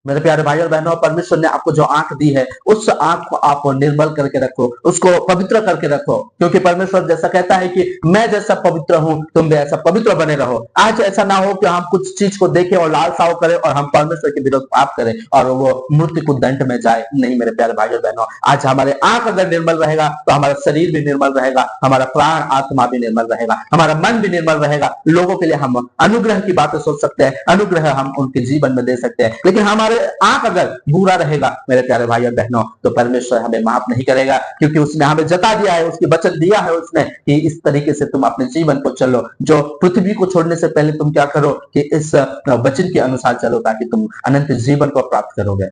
मेरे प्यारे भाई और बहनों, परमेश्वर ने आपको जो आंख दी है उस आंख को आप निर्मल करके रखो, उसको पवित्र करके रखो, क्योंकि परमेश्वर जैसा कहता है कि मैं जैसा पवित्र हूं तुम भी ऐसा पवित्र बने रहो। आज ऐसा ना हो कि हम कुछ चीज को देखें और लालसाओ करें और हम परमेश्वर के विरुद्ध पाप करें और वो मूर्ति को दंड में जाए। नहीं मेरे प्यारे भाई और बहनों, आज हमारे आंख अगर निर्मल रहेगा तो हमारा शरीर भी निर्मल रहेगा, हमारा प्राण आत्मा भी निर्मल रहेगा, हमारा मन भी निर्मल रहेगा। लोगों के लिए हम अनुग्रह की बातें सोच सकते हैं, अनुग्रह हम उनके जीवन में दे सकते हैं। लेकिन हमारे आंख अगर बुरा रहेगा मेरे प्यारे भाई और बहनों, तो परमेश्वर हमें माफ नहीं करेगा, क्योंकि उसने हमें जता दिया है, उसकी वचन दिया है उसने कि इस तरीके से तुम अपने जीवन को चलो। जो पृथ्वी को छोड़ने से पहले तुम क्या करो कि इस वचन के अनुसार चलो, ताकि तुम अनंत जीवन को प्राप्त करोगे।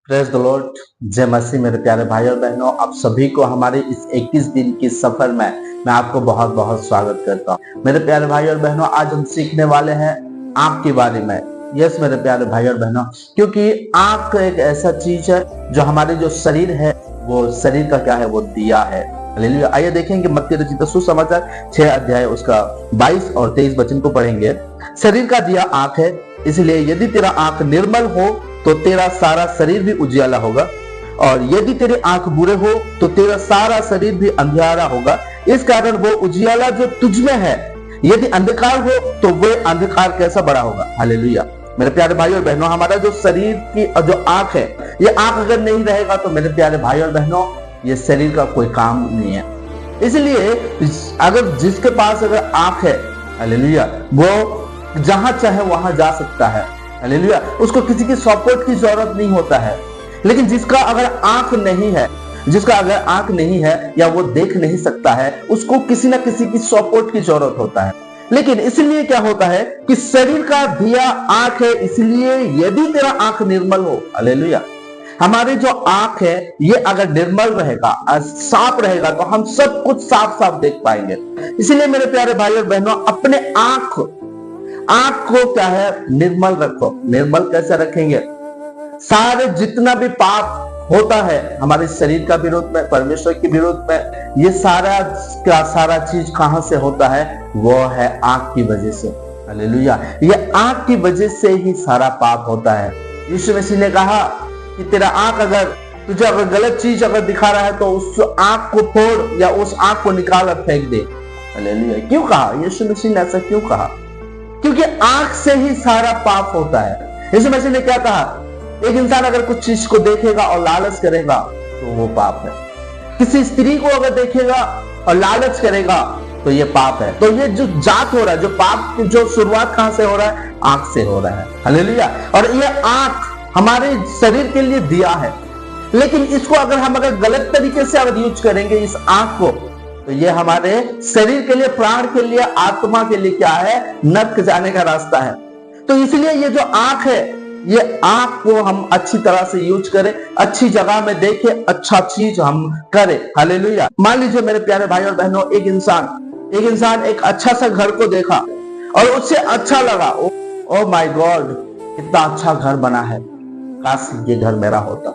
प्रेज द लॉर्ड, जय मसीह। मेरे प्यारे भाई और बहनों, आप सभी को हमारे इस 21 दिन की सफर में मैं आपको बहुत बहुत स्वागत करता हूँ। मेरे प्यारे भाई और बहनों, आज हम सीखने वाले हैं आंख के बारे में। यस मेरे प्यारे भाई और बहनों, क्योंकि आंख एक ऐसा चीज है जो हमारे जो शरीर है, वो शरीर का क्या है, वो दिया है। हालेलुया। आइए देखेंगे मत्ती रचित सुसमाचार 6 अध्याय उसका 22 और 23 वचन को पढ़ेंगे। शरीर का दिया आंख है, इसलिए यदि तेरा आंख निर्मल हो तो तेरा सारा शरीर भी उजियाला होगा, और यदि तेरे आंख बुरे हो तो तेरा सारा शरीर भी अंधियारा होगा। इस कारण वो उजियाला जो तुझ में है, यदि अंधकार हो तो वो अंधकार कैसा बड़ा होगा। हालेलुया। मेरे प्यारे भाई और बहनों, हमारा जो शरीर की जो आंख है, ये आंख अगर नहीं रहेगा तो मेरे प्यारे भाई और बहनों, ये शरीर का कोई काम नहीं है। इसलिए अगर जिसके पास अगर आंख है, हालेलुया, वो जहां चाहे वहां जा सकता है। हालेलुया। उसको किसी की सपोर्ट की जरूरत नहीं होता है। लेकिन जिसका अगर आंख नहीं है, जिसका अगर आंख नहीं है या वो देख नहीं सकता है, उसको किसी ना किसी की सपोर्ट की जरूरत होता है। लेकिन इसलिए क्या होता है कि शरीर का दिया आंख है, इसलिए यदि तेरा आंख निर्मल हो, हालेलुया, हमारी जो आंख है ये अगर निर्मल रहेगा, साफ रहेगा, तो हम सब कुछ साफ साफ देख पाएंगे। इसलिए मेरे प्यारे भाई और बहनों, अपने आंख को क्या है, निर्मल रखो। निर्मल कैसे रखेंगे? सारे जितना भी पाप होता है हमारे शरीर का विरोध में, परमेश्वर के विरोध में, ये सारा चीज कहां से होता है? वो है आंख की वजह से। हालेलुया। ये आंख की वजह से ही सारा पाप होता है। यीशु मसीह ने कहा कि तेरा आंख अगर तुझे अगर गलत चीज अगर दिखा रहा है तो उस आंख को फोड़ या उस आंख को निकाल और फेंक दे। हालेलुया। क्यों कहा यीशु मसीह ने ऐसा? क्यों कहा? क्योंकि आंख से ही सारा पाप होता है। यीशु मसीह ने क्या कहा? एक इंसान अगर कुछ चीज को देखेगा और लालच करेगा तो वो पाप है। किसी स्त्री को अगर देखेगा और लालच करेगा तो ये पाप है। तो ये जो जात हो रहा है, जो पाप की जो शुरुआत कहां से हो रहा है? आंख से हो रहा है। हालेलुया। और ये आंख हमारे शरीर के लिए दिया है, लेकिन इसको अगर गलत तरीके से अगर यूज करेंगे इस आंख को, तो ये हमारे शरीर के लिए, प्राण के लिए, आत्मा के लिए क्या है? नरक जाने का रास्ता है। तो इसलिए ये जो आंख है, ये आंख को हम अच्छी तरह से यूज करें, अच्छी जगह में देखें, अच्छा चीज हम करें। हालेलुया। मान लीजिए मेरे प्यारे भाई और बहनों, एक इंसान एक अच्छा सा घर को देखा और उससे अच्छा लगा, ओ माय गॉड, कितना अच्छा घर बना है, काश ये घर मेरा होता।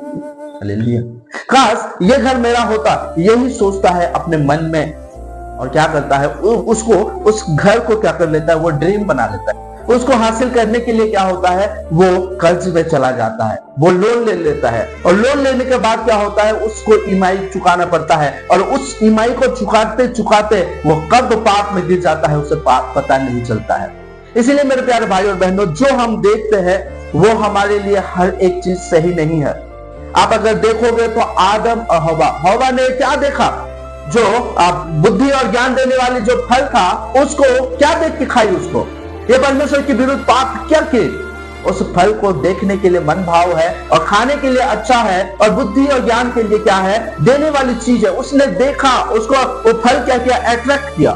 हालेलुया। काश ये घर मेरा होता, यही सोचता है अपने मन में, और क्या करता है? उसको उस घर को क्या कर लेता है? वो ड्रीम बना लेता है। उसको हासिल करने के लिए क्या होता है? वो कर्ज में चला जाता है, वो लोन ले लेता है, और लोन लेने के बाद क्या होता है? उसको ईएमआई चुकाना पड़ता है, और उस ईएमआई को चुकाते चुकाते वो कब पाप में गिर जाता है उसे पता नहीं चलता है। इसलिए मेरे प्यारे भाई और बहनों, जो हम देखते हैं वो हमारे लिए हर एक चीज सही नहीं है। आप अगर देखोगे तो आदम और हवा ने क्या देखा? जो आप बुद्धि और ज्ञान देने वाली जो फल था, उसको क्या देख के खाई? उसको ये परमेश्वर के विरुद्ध पाप क्या किए? उस फल को देखने के लिए मन भाव है और खाने के लिए अच्छा है, और बुद्धि और ज्ञान के लिए क्या है? देने वाली चीज है। उसने देखा, उसको वो फल क्या किया? अट्रैक्ट किया।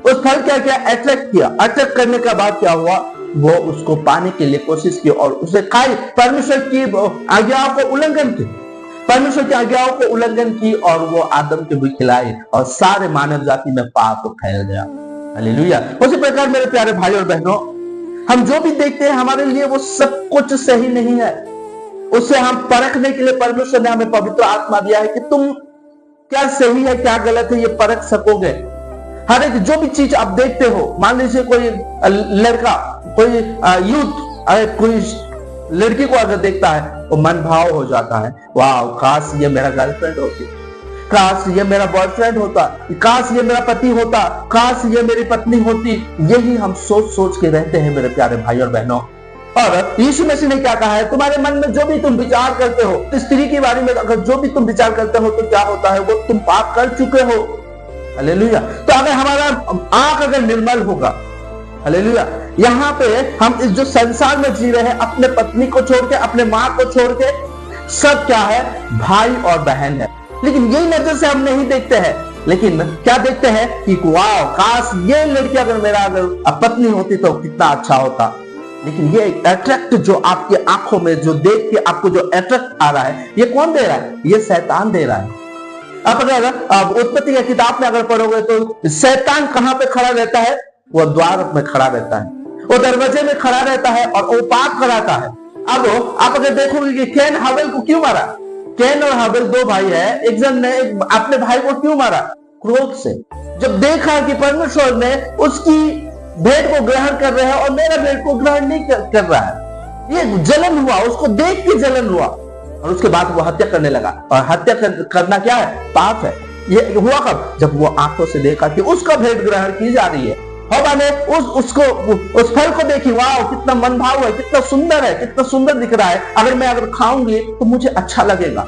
उस फल क्या किया? अट्रैक्ट किया। अट्रैक्ट करने के बाद क्या हुआ? वो उसको पाने के लिए कोशिश की और उसे खाई। परमेश्वर की आज्ञाओं को उल्लंघन की, परमेश्वर की आज्ञाओं को उल्लंघन की, और वो आदम को भी खिलाई, और सारे मानव जाति में पाप फैल गया। हालेलुया। उसी प्रकार मेरे प्यारे भाई और बहनों, हम जो भी देखते हैं हमारे लिए वो सब कुछ सही नहीं है। उससे हम परखने के लिए परमेश्वर ने हमें पवित्र आत्मा दिया है कि तुम क्या सही है क्या गलत है ये परख सकोगे। हर एक जो भी चीज आप देखते हो, मान लीजिए कोई लड़का, कोई यूथ कोई लड़की को अगर देखता है वो मन भाव हो जाता है, वाह काश ये मेरा गर्लफ्रेंड होती, काश ये मेरा बॉयफ्रेंड होता, काश ये मेरा पति होता, काश ये मेरी पत्नी होती। यही हम सोच सोच के रहते हैं मेरे प्यारे भाई और बहनों। और यीशु मसीह ने क्या कहा है, तुम्हारे मन में जो भी तुम विचार करते हो, तो स्त्री के बारे में अगर जो भी तुम विचार करते हो तो क्या होता है, वो तुम पाप कर चुके हो। हालेलुया। तो अगर हमारा आंख अगर निर्मल होगा, हालेलुया, यहाँ पे हम इस जो संसार में जी रहे हैं, अपने पत्नी को छोड़ के, अपने माँ को छोड़ के, सब क्या है, भाई और बहन है। लेकिन यही नजर से हम नहीं देखते हैं, लेकिन क्या देखते हैं कि वाह काश ये लड़की अगर मेरा अगर पत्नी होती तो कितना अच्छा होता। लेकिन ये एक अट्रैक्ट जो आपकी आंखों में जो देख के आपको जो अट्रैक्ट आ रहा है, ये कौन दे रहा है, ये शैतान दे रहा है। आप अगर उत्पत्ति की किताब में अगर पढ़ोगे तो शैतान कहां पे खड़ा रहता है, वो द्वार में खड़ा रहता है, वो दरवाजे में खड़ा रहता है और वो पाप कराता है। अब आप अगर देखोगे कि कैन हावेल को क्यों मारा, कैन और हावेल दो भाई है, एक जन ने अपने भाई को क्यों मारा, क्रोध से। जब देखा कि परमेश्वर ने उसकी भेंट को ग्रहण कर रहे हैं और मेरा भेंट को ग्रहण नहीं कर रहा है, ये जलन हुआ, उसको देख के जलन हुआ और उसके बाद वो हत्या करने लगा। और हत्या करना क्या है, पाप है। ये हुआ कब, जब वो आंखों से देखा कि उसका भेंट ग्रहण की जा रही है। हवा ने उस फल को देखी, वाह कितना मनभाव है, कितना सुंदर है, कितना सुंदर दिख रहा है, अगर खाऊंगी तो मुझे अच्छा लगेगा।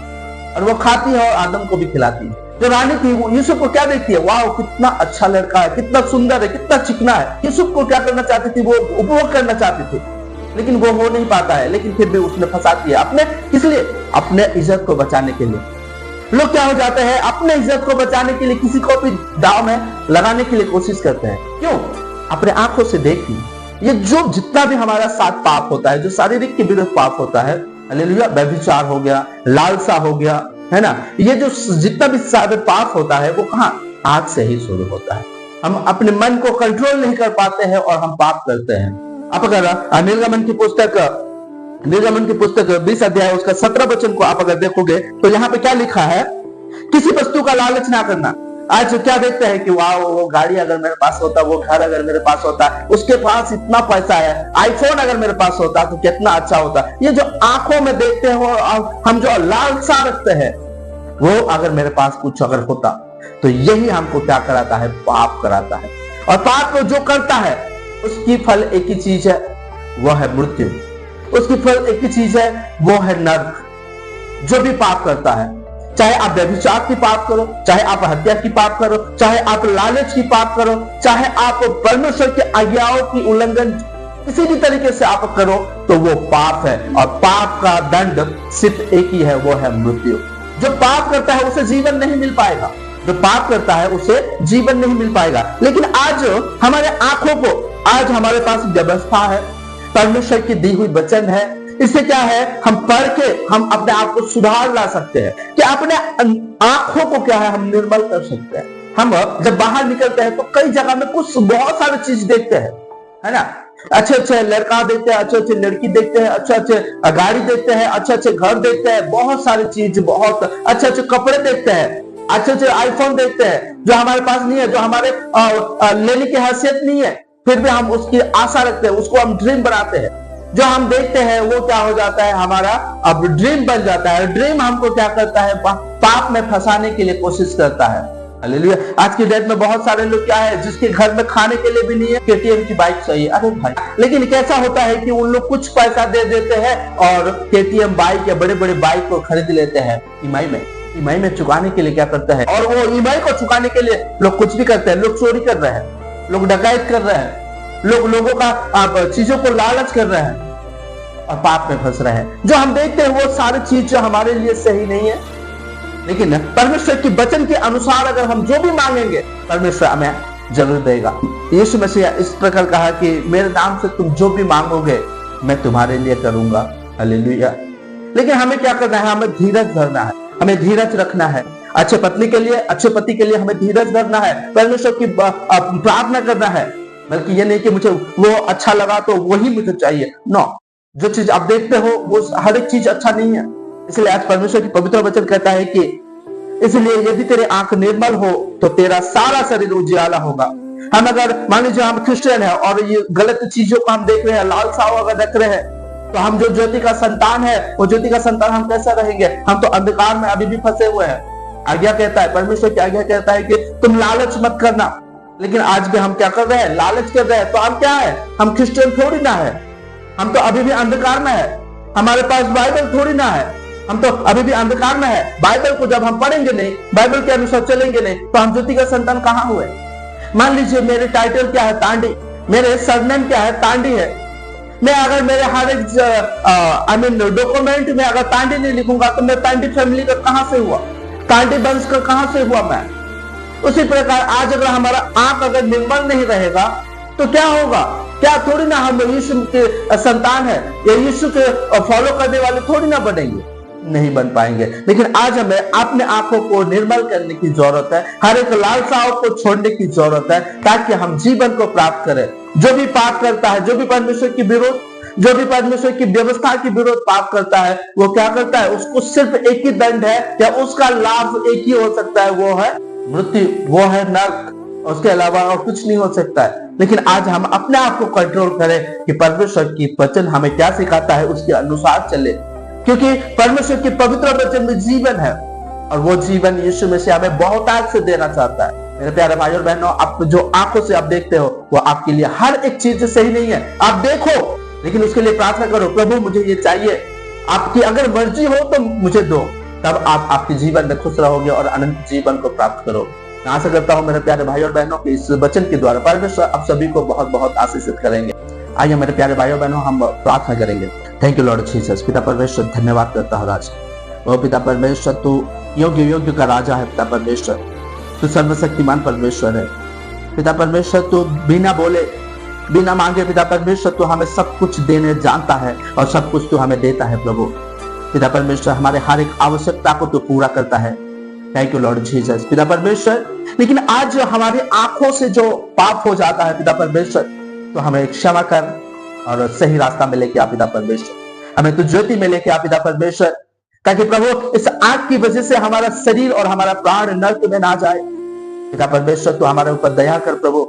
और वो खाती है और आदम को भी खिलाती है। जो रानी थी वो यूसुफ को क्या देखती है, वाह कितना अच्छा लड़का है, कितना सुंदर है, कितना चिकना है। यूसुफ को क्या करना चाहती थी, वो उपभोग करना चाहती थी, लेकिन वो हो नहीं पाता है। लेकिन फिर भी उसने फंसाती है, अपने किस लिए, अपने इज्जत को बचाने के लिए। लोग क्या हो जाते हैं, अपने इज्जत को बचाने के लिए किसी को भी दाव में लगाने के लिए कोशिश करते हैं। क्यों, अपने आंखों से देखिए। ये जो जितना भी हमारा साथ पाप होता है, जो शारीरिक के विरुद्ध पाप होता है, हालेलुया, व्यभिचार हो गया, लालसा हो गया, है ना, ये जो जितना भी सारे पाप होता है वो कहाँ, आंख से ही शुरू होता है। हम अपने मन को कंट्रोल नहीं कर पाते हैं और हम पाप करते हैं। आप अगर निर्गमन की पुस्तक 20 अध्याय उसका 17 वचन को आप अगर देखोगे तो यहाँ पे क्या लिखा है, किसी वस्तु का लालच ना करना। आज क्या देखते हैं कि वाह वो गाड़ी अगर मेरे पास होता, वो घर अगर मेरे पास होता, उसके पास इतना पैसा है, आईफोन अगर मेरे पास होता तो कितना अच्छा होता। ये जो आंखों में देखते हो, हम जो लालसा रखते हैं, वो अगर मेरे पास कुछ अगर होता तो यही हमको क्या कराता है, पाप कराता है। और पाप को जो करता है उसकी फल एक ही चीज है, वो है मृत्यु। उसकी फल एक ही चीज है, वो है नरक। जो भी पाप करता है, चाहे आप व्यभिचार की पाप करो, चाहे आप हत्या की पाप करो, चाहे आप लालच की पाप करो, चाहे आप परमेश्वर की आज्ञाओं की उल्लंघन किसी भी तरीके से आप करो, तो वो पाप है। और पाप का दंड सिर्फ एक ही है, वो है मृत्यु। जो पाप करता है उसे जीवन नहीं मिल पाएगा, जो पाप करता है उसे जीवन नहीं मिल पाएगा। लेकिन आज हमारे आंखों को, आज हमारे पास व्यवस्था है, परमेश्वर की दी हुई वचन है, इससे क्या है, हम पढ़ के हम अपने आप को सुधार ला सकते हैं, कि अपने आंखों को क्या है, हम निर्मल कर सकते हैं। हम जब बाहर निकलते हैं तो कई जगह में कुछ बहुत सारी चीज देखते हैं, है ना, अच्छे अच्छे लड़का देखते हैं, अच्छे अच्छे लड़की देखते हैं, अच्छे अच्छे गाड़ी देखते हैं, अच्छे अच्छे घर देखते हैं, बहुत सारी चीज, बहुत अच्छे अच्छे कपड़े देखते हैं, अच्छे अच्छे आईफोन देखते हैं, जो हमारे पास नहीं है, जो हमारे लेने की हैसियत नहीं है, फिर भी हम उसकी आशा रखते हैं, उसको हम ड्रीम बनाते हैं। जो हम देखते हैं वो क्या हो जाता है, हमारा अब ड्रीम बन जाता है। ड्रीम हमको क्या करता है, पाप में फंसाने के लिए कोशिश करता है। हालेलुया। आज की डेट में बहुत सारे लोग क्या है, जिसके घर में खाने के लिए भी नहीं है, केटीएम की बाइक चाहिए। अरे भाई, लेकिन कैसा होता है कि उन लोग कुछ पैसा दे देते हैं और केटीएम बाइक या बड़े बड़े बाइक को खरीद लेते हैं ईएमआई में चुकाने के लिए क्या करता है, और वो ईएमआई को चुकाने के लिए लोग कुछ भी करते हैं। लोग चोरी कर रहे हैं, लोग डकैत कर रहे हैं, लोग लोगों का चीजों को लालच कर रहे हैं और पाप में फंस रहे हैं। जो हम देखते हैं वो सारी चीज हमारे लिए सही नहीं है, लेकिन परमेश्वर की वचन के अनुसार अगर हम जो भी मांगेंगे परमेश्वर हमें जरूर देगा। यीशु मसीह इस प्रकार कहा कि मेरे नाम से तुम जो भी मांगोगे मैं तुम्हारे लिए करूंगा। हालेलुया। लेकिन हमें क्या करना है, हमें धीरज धरना है, हमें धीरज रखना है। अच्छे पत्नी के लिए, अच्छे पति के लिए हमें धीरज धरना है, परमेश्वर की प्रार्थना करना है। बल्कि ये नहीं कि मुझे वो अच्छा लगा तो वही मुझे चाहिए। नो, जो चीज आप देखते हो वो हर एक चीज अच्छा नहीं है। इसलिए आज परमेश्वर की पवित्र वचन कहता है कि इसलिए यदि तेरी आंख निर्मल हो तो तेरा सारा शरीर उजियाला होगा। हम अगर मान लीजिए हम क्रिश्चियन है और ये गलत चीजों को हम देख रहे हैं, लालसाओं अगर रख रहे हैं, तो हम जो ज्योति का संतान है, वो ज्योति का संतान हम कैसा रहेंगे? हम तो अंधकार में अभी भी फंसे हुए हैं। आज्ञा कहता है, परमेश्वर की आज्ञा कहता है कि तुम लालच मत करना, लेकिन आज भी हम क्या कर रहे हैं? लालच कर रहे हैं। तो हम क्या है? हम क्रिश्चियन थोड़ी ना है, हम तो अभी भी अंधकार में है। हमारे पास बाइबल थोड़ी ना है, हम तो अभी भी अंधकार में है। बाइबल को जब हम पढ़ेंगे नहीं, बाइबल के अनुसार चलेंगे नहीं, तो हम ज्योति का संतान कहां हुए? मान लीजिए मेरे टाइटल क्या है? तांडी। मेरे सरनेम क्या है? तांडी है। मैं अगर मेरे हर एक डॉक्यूमेंट में अगर तांडी नहीं लिखूंगा तो मैं तांडी फैमिली का कहां से हुआ? तांडी वंश का कहां से हुआ मैं? उसी प्रकार आज अगर हमारा आंख अगर निर्मल नहीं रहेगा तो क्या होगा? क्या थोड़ी ना हम यीशु के संतान है या यीशु के फॉलो करने वाले थोड़ी ना बनेंगे? नहीं बन पाएंगे। लेकिन आज हमें अपने आंखों को निर्मल करने की जरूरत है, हर एक लालसाओं को छोड़ने की जरूरत है, ताकि हम जीवन को प्राप्त करें। जो भी पाप करता है, जो भी परमेश्वर की विरोध, जो भी परमेश्वर की व्यवस्था की विरोध पाप करता है, वो क्या करता है? उसको सिर्फ एक ही दंड है या उसका लाभ एक ही हो सकता है, वो है मृत्यु, वो है नरक। उसके अलावा और कुछ नहीं हो सकता है। लेकिन आज हम अपने आप को कंट्रोल करें कि परमेश्वर की वचन हमें क्या सिखाता है, उसके अनुसार चले, क्योंकि परमेश्वर की पवित्र वचन में जीवन है और वो जीवन यीशु मसीह हमें बहुतायत से देना चाहता है। मेरे प्यारे भाई और बहनों, आप जो आंखों से आप देखते हो वो आपके लिए हर एक चीज सही नहीं है। आप देखो, लेकिन उसके लिए प्रार्थना करो, प्रभु मुझे ये चाहिए, आपकी अगर मर्जी हो तो मुझे दो। तब आप आपके जीवन में खुश रहोगे और अनंत जीवन को प्राप्त करोगे। मैं आशा करता हूँ मेरे प्यारे भाई और बहनों के इस वचन के द्वारा परमेश्वर आप सभी को बहुत बहुत आशीषित करेंगे। आइए मेरे प्यारे भाई और बहनों, हम प्रार्थना करेंगे। Thank you lord Jesus. पिता परमेश्वर, धन्यवाद करता हूँ राजा। ओ पिता परमेश्वर, तू योग्य योग्य का राजा है। पिता परमेश्वर, तू सर्वशक्तिमान परमेश्वर है। पिता परमेश्वर, तू बिना बोले बिना मांगे पिता परमेश्वर तू हमें सब कुछ देने जानता है और सब कुछ तू हमें देता है। प्रभु पिता परमेश्वर, हमारे हर एक आवश्यकता को तू पूरा करता है। Thank you lord Jesus. पिता परमेश्वर, लेकिन आज हमारी आंखों से जो पाप हो जाता है पिता परमेश्वर, तो हमें क्षमा कर और सही रास्ता में लेके आ पिता परमेश्वर, हमें तू ज्योति में लेके आ पिता परमेश्वर, ताकि प्रभु इस आंख की वजह से हमारा शरीर और हमारा प्राण नरक में ना जाए। पिता परमेश्वर, तू हमारे ऊपर दया कर प्रभु।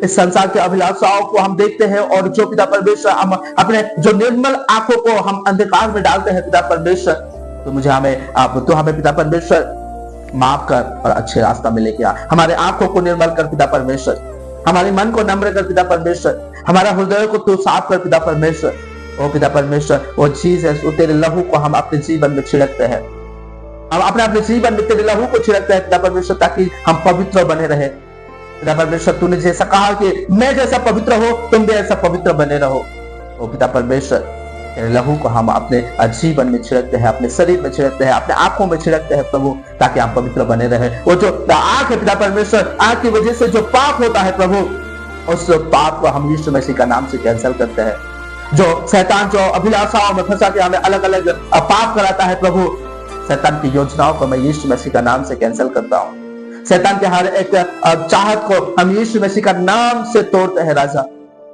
इस संसार के अभिलाषाओं को हम देखते हैं और जो पिता परमेश्वर हम अपने जो निर्मल आंखों को हम अंधकार में डालते हैं पिता परमेश्वर, तो तू हमें पिता परमेश्वर माफ कर और अच्छे रास्ता में लेके आ। हमारे आंखों को निर्मल कर पिता परमेश्वर, हमारे मन को नम्र कर पिता परमेश्वर, हमारा हृदय को तू साफ कर पिता परमेश्वर। ओ पिता परमेश्वर, वो चीज है, वो तेरे लहू को हम अपने जीवन में छिड़कते हैं, हम अपने जीवन में तेरे लहू को छिड़कते हैं पिता परमेश्वर, ताकि हम पवित्र बने रहे। पिता परमेश्वर, तूने जैसा कहा कि मैं जैसा पवित्र हो तुम भी ऐसा पवित्र बने रहो। ओ पिता परमेश्वर, तेरे लहू को हम अपने जीवन में छिड़कते हैं, अपने शरीर में छिड़कते हैं, अपने आंखों में छिड़कते हैं प्रभु, ताकि हम पवित्र बने रहे। वो जो आंख है पिता परमेश्वर, आंख की वजह से जो पाप होता है प्रभु, उस पाप को हम यीशु मसीह का नाम से कैंसिल करते हैं। जो शैतान जो अभिलाषाओं में फंसा के हमें अलग अलग पाप कराता है प्रभु, शैतान की योजनाओं को मैं यीशु मसीह का नाम से कैंसिल करता हूँ। शैतान के हर एक चाहत को हम यीशु मसीह का नाम से तोड़ते हैं राजा।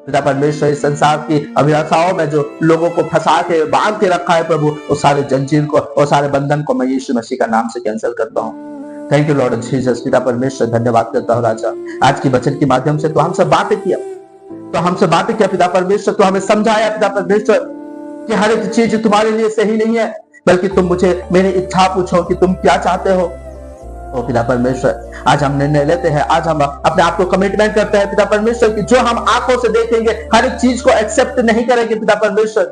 पिता परमेश्वर, इस संसार की अभिलाषाओं में जो लोगों को फंसा के बांध के रखा है प्रभु, उस सारे जंजीर को और सारे बंधन को मैं यीशु मसीह का नाम से कैंसिल करता हूँ। Thank you lord Jesus. पिता परमेश्वर, धन्यवाद करता हूँ राजा। आज की वचन के माध्यम से तो हमसे बातें किया, पिता परमेश्वर, तो हमें समझाया पिता परमेश्वर कि हर एक चीज तुम्हारे लिए सही नहीं है, बल्कि तुम मुझे मेरी इच्छा पूछो कि तुम क्या चाहते हो। ओ पिता परमेश्वर, आज हम निर्णय लेते हैं, आज हम अपने आप को कमिटमेंट करते हैं पिता परमेश्वर कि जो हम आंखों से देखेंगे हर एक चीज को एक्सेप्ट नहीं करेंगे पिता परमेश्वर,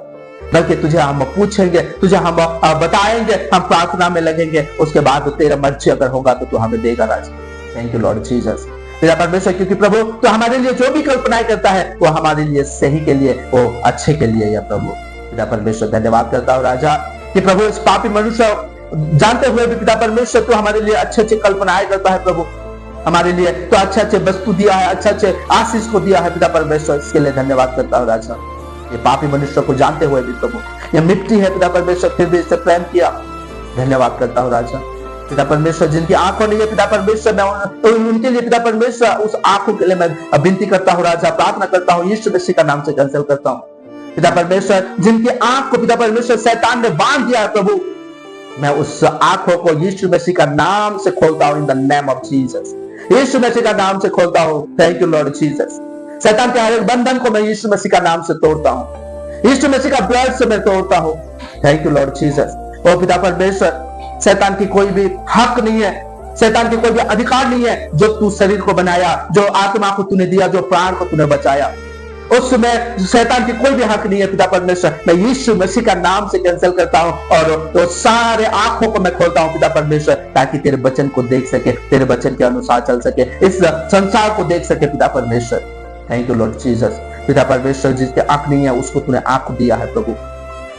बल्कि तुझे हम पूछेंगे, तुझे हम बताएंगे, हम प्रार्थना में लगेंगे, उसके बाद तेरा मर्जी अगर होगा तो तू हमें देगा राजा। Thank you lord Jesus. पिता परमेश्वर, क्योंकि प्रभु तो हमारे लिए जो भी कल्पनाएं करता है वो हमारे लिए सही के लिए, वो अच्छे के लिए है प्रभु। पिता परमेश्वर, धन्यवाद करता हूँ राजा कि प्रभु इस पापी मनुष्य जानते हुए भी पिता परमेश्वर तो हमारे लिए अच्छे अच्छे कल्पनाएं करता है प्रभु, हमारे लिए तो अच्छे अच्छे वस्तु दिया है, अच्छे अच्छे आशीष को दिया है पिता परमेश्वर, इसके लिए धन्यवाद करता हूँ राजा। ये पापी मनुष्य को जानते हुए भी प्रभु, ये मिट्टी है पिता परमेश्वर, फिर भी इससे प्रेम किया, धन्यवाद करता हूँ राजा। पिता परमेश्वर, जिनकी आंखों नहीं है पिता परमेश्वर, मैं उनके लिए पिता परमेश्वर उस आंखों के लिए मैं विनती करता हूँ राजा, प्रार्थना करता हूँ, यीशु मसीह का नाम से कैंसिल करता हूँ। पिता परमेश्वर, जिनकी आंख को पिता परमेश्वर शैतान ने बांध दिया है प्रभु, मैं उस आंखों को यीशु मसीह का नाम से खोलता हूं in the name of Jesus. Yeshu Masih का नाम से खोलता हूं। Thank you lord Jesus. शैतान के हर एक बंधन को मैं यीशु मसीह का नाम से तोड़ता हूं। यीशु मसीह का ब्लड से मैं तोड़ता हूं। Thank you lord Jesus. ओ पिता परमेश्वर, शैतान की कोई भी हक नहीं है, शैतान की कोई भी अधिकार नहीं है। जो तू शरीर को बनाया, जो आत्मा को तूने दिया, जो प्राण को तूने बचाया, उसमें शैतान की कोई भी हक नहीं है। पिता परमेश्वर, मैं यीशु मसीह का नाम से कैंसिल करता हूं और तो सारे आंखों को मैं खोलता हूं पिता परमेश्वर, ताकि तेरे वचन को देख सके, तेरे वचन के अनुसार चल सके, इस संसार को देख सके पिता परमेश्वर। Thank you lord Jesus. पिता परमेश्वर, जिसके आंख नहीं है उसको तूने आंख दिया है प्रभु।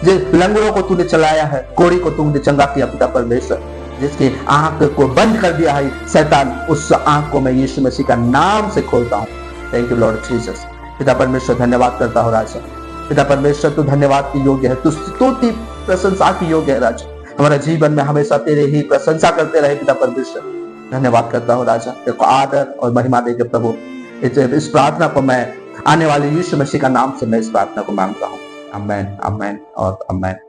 जिस लंगड़ों को तूने चलाया है, कोड़ी को तूने चंगा किया पिता परमेश्वर। जिसकी आंख को बंद कर दिया है शैतान, उस आंख को मैं यीशु मसीह का नाम से खोलता हूं। Thank you lord Jesus. पिता परमेश्वर, धन्यवाद करता हूं राजा। पिता परमेश्वर, तू धन्यवाद की योग्य है, तू स्तुति प्रशंसा की योग्य है राजा। हमारा जीवन में हमेशा तेरे ही प्रशंसा करते रहे पिता परमेश्वर। धन्यवाद करता हूं राजा, तेरे को आदर और महिमा देके प्रभु। इस प्रार्थना को मैं आने वाले यीशु मसीह का नाम से मैं इस प्रार्थना को मांगता हूं। आमेन, आमेन और आमेन।